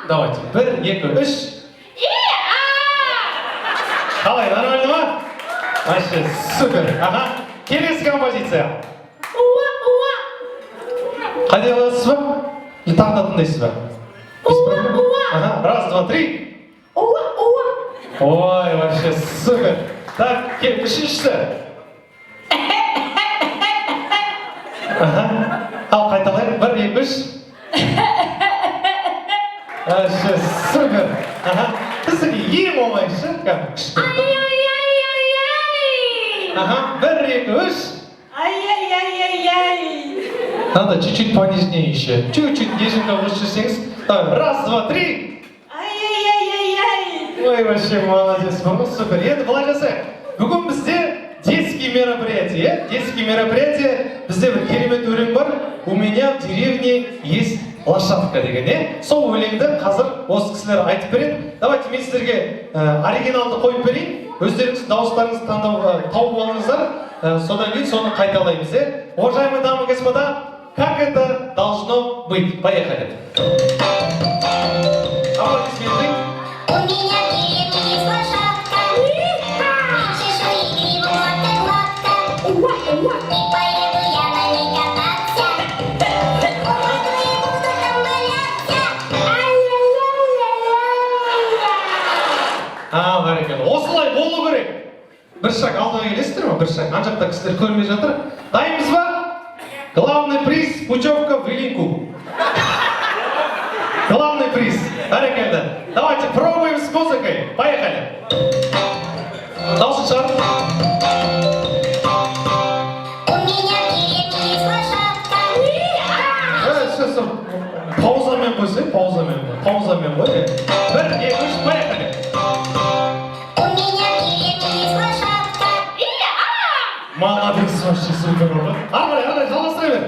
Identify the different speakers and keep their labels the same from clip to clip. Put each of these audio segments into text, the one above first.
Speaker 1: Давайте. 1, 2, 3. Қалай, нормально ма? Вообще, супер. Ага. Келесі композиция. Қайда аласыз ба? Или тағы да тыңдайсыз ба? Ага. 1, 2, 3. Ой, вообще, супер. Так, кел, үшіншісі. Ага. Ал қайталайық. 1, 2, 3. Вообще, супер. Ага. Біздікі ең оңайшы. Күшті. Ага. 1, 2, 3. Надо чуть-чуть понежнее еще. Чуть-чуть нежненько лучше сеңіз. 1, 2, 3. Ой, вообще молодец. Супер. Енді былай жасайық. Бүгін бізде детские мероприятия. Детские мероприятия. Бізде бір керемет өлең бар. У меня в деревне есть лошадка деген. Сол өлеңді қазір осы кісілер айтып береді. Давайте мен сіздерге оригиналды қойып берейін. Өздеріңіз дауыстарыңызды тауып алыңыздар. Содан кейін соны қайталаймыз. Уважаемые дамы и господа, как это должно быть? Поехали. Аплодисменты.
Speaker 2: У меня в деревне есть лошадка, чешу игривую от лодка, и поеду я на ней кататься, упаду и буду там валяться.
Speaker 1: Бәрекелді. Осылай болу керек. Бір шаг алдыға келесіздер ме? Бір шаг. Ан жақта кісілер көрмей жатыр. Дайынбыз ба? Главный приз – путевка в Үйлену. Главный приз. Бәрекелді. Давайте пробуем с музыкой. Поехали. Дауысын шығар.
Speaker 2: У меня в деревне есть лошадка.
Speaker 1: Паузамен қойсай, паузамен қой. 1, 2, 3, поехали.
Speaker 2: У меня в деревне есть лошадка.
Speaker 1: Молодец, вообще супер болды. Армай, жалғастыра бер.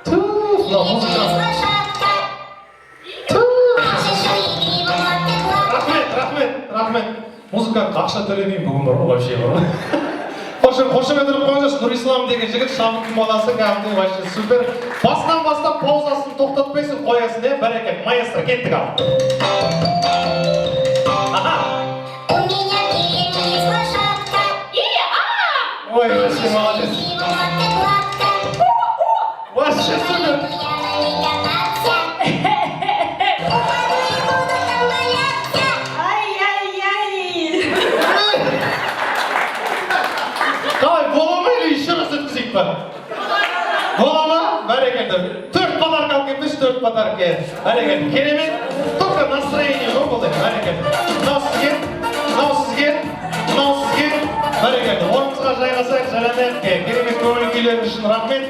Speaker 1: Мынау музыка.
Speaker 2: Лошадка, чешу игривую от лодка.
Speaker 1: Рахмет. Музыкаға ақша төлемеймін бүгін бар ғой, вообще бар ғой. Қошемет ұрып қойыңызшы, Нұрислам деген жігіт шабыттың баласы, кәдімгі вообще супер. Басынан бастап паузасын тоқтатпайсың, қоясың, бәрекелді. Маэстро, кеттік ал.
Speaker 2: У меня в деревне есть лошадка.
Speaker 1: Ой, вообще молодец.
Speaker 2: Игривую от лодка.
Speaker 1: Вообще супер.
Speaker 2: Я на ней кататься, упаду и буду там валяться.
Speaker 1: Қалай, бола ма или еще раз өткізейік па? Бола ма? Бәрекелді. 4 подарка алып келіппіз, 4 подарка. Бәрекелді. Керемет. Только настроение жоқ болды. Бәрекелді. Мынау сізге. Бәрекелді. Орныңызға жайғасайық, жаранайық. Керемет көңіл күйлеріңіз үшін рахмет.